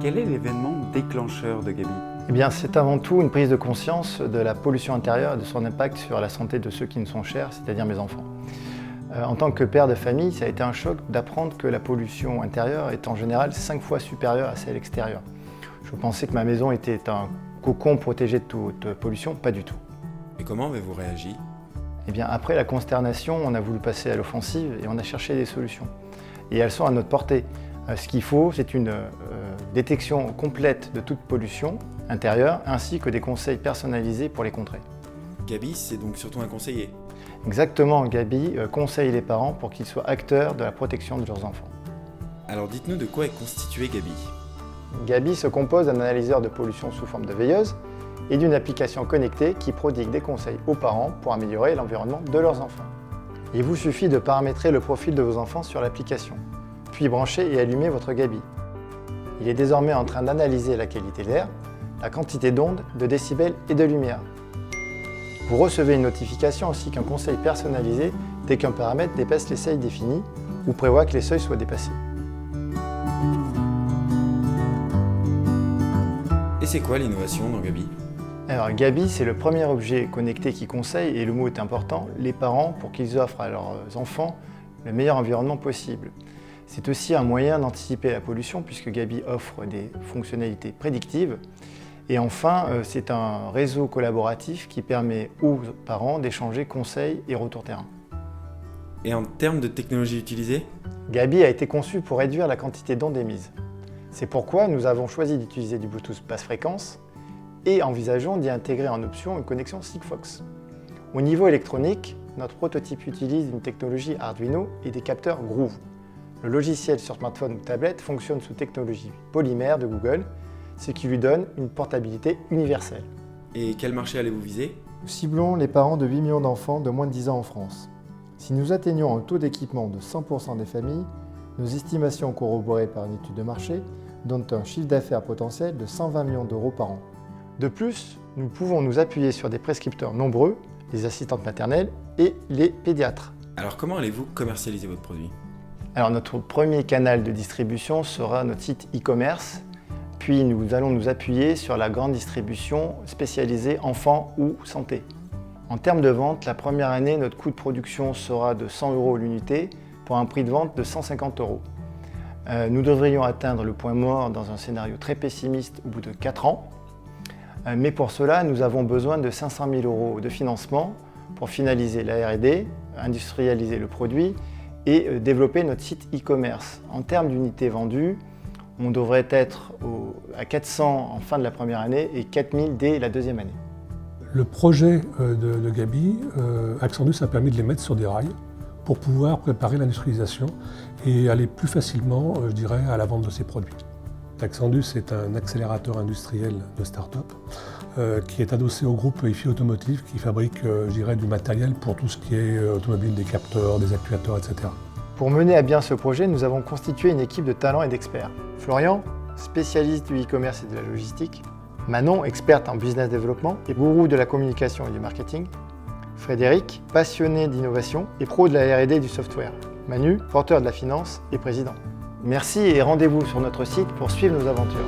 Quel est l'événement déclencheur de Gabi? Eh bien, c'est avant tout une prise de conscience de la pollution intérieure et de son impact sur la santé de ceux qui me sont chers, c'est-à-dire mes enfants. En tant que père de famille, ça a été un choc d'apprendre que la pollution intérieure est en général 5 fois supérieure à celle extérieure. Je pensais que ma maison était un cocon protégé de toute pollution, pas du tout. Et comment avez-vous réagi? Eh bien, après la consternation, on a voulu passer à l'offensive et on a cherché des solutions. Et elles sont à notre portée. Ce qu'il faut, c'est une détection complète de toute pollution intérieure, ainsi que des conseils personnalisés pour les contrer. Gabi, c'est donc surtout un conseiller? Exactement, Gabi conseille les parents pour qu'ils soient acteurs de la protection de leurs enfants. Alors dites-nous de quoi est constitué Gabi? Gabi se compose d'un analyseur de pollution sous forme de veilleuse et d'une application connectée qui prodigue des conseils aux parents pour améliorer l'environnement de leurs enfants. Il vous suffit de paramétrer le profil de vos enfants sur l'application, puis brancher et allumer votre Gabi. Il est désormais en train d'analyser la qualité de l'air, la quantité d'ondes, de décibels et de lumière. Vous recevez une notification ainsi qu'un conseil personnalisé dès qu'un paramètre dépasse les seuils définis ou prévoit que les seuils soient dépassés. Et c'est quoi l'innovation dans Gabi? Alors Gabi, c'est le premier objet connecté qui conseille, et le mot est important, les parents pour qu'ils offrent à leurs enfants le meilleur environnement possible. C'est aussi un moyen d'anticiper la pollution puisque Gabi offre des fonctionnalités prédictives. Et enfin, c'est un réseau collaboratif qui permet aux parents d'échanger conseils et retours terrain. Et en termes de technologie utilisée? Gabi a été conçu pour réduire la quantité d'ondes émises. C'est pourquoi nous avons choisi d'utiliser du Bluetooth basse fréquence et envisageons d'y intégrer en option une connexion Sigfox. Au niveau électronique, notre prototype utilise une technologie Arduino et des capteurs Groove. Le logiciel sur smartphone ou tablette fonctionne sous technologie polymère de Google, ce qui lui donne une portabilité universelle. Et quel marché allez-vous viser? Nous ciblons les parents de 8 millions d'enfants de moins de 10 ans en France. Si nous atteignons un taux d'équipement de 100% des familles, nos estimations corroborées par une étude de marché donnent un chiffre d'affaires potentiel de 120 millions d'euros par an. De plus, nous pouvons nous appuyer sur des prescripteurs nombreux, les assistantes maternelles et les pédiatres. Alors comment allez-vous commercialiser votre produit? Alors notre premier canal de distribution sera notre site e-commerce, puis nous allons nous appuyer sur la grande distribution spécialisée enfants ou santé. En termes de vente, la première année, notre coût de production sera de 100 € l'unité pour un prix de vente de 150 €. Nous devrions atteindre le point mort dans un scénario très pessimiste au bout de 4 ans. Mais pour cela, nous avons besoin de 500 000 € de financement pour finaliser la R&D, industrialiser le produit et développer notre site e-commerce. En termes d'unités vendues, on devrait être à 400 en fin de la première année et 4000 dès la deuxième année. Le projet de Gabi, Axandus a permis de les mettre sur des rails pour pouvoir préparer l'industrialisation et aller plus facilement, je dirais, à la vente de ses produits. Axandus est un accélérateur industriel de start-up qui est adossé au groupe IFI Automotive qui fabrique, je dirais, du matériel pour tout ce qui est automobile, des capteurs, des actuateurs, etc. Pour mener à bien ce projet, nous avons constitué une équipe de talents et d'experts. Florian, spécialiste du e-commerce et de la logistique. Manon, experte en business développement et gourou de la communication et du marketing. Frédéric, passionné d'innovation et pro de la R&D et du software. Manu, porteur de la finance et président. Merci et rendez-vous sur notre site pour suivre nos aventures.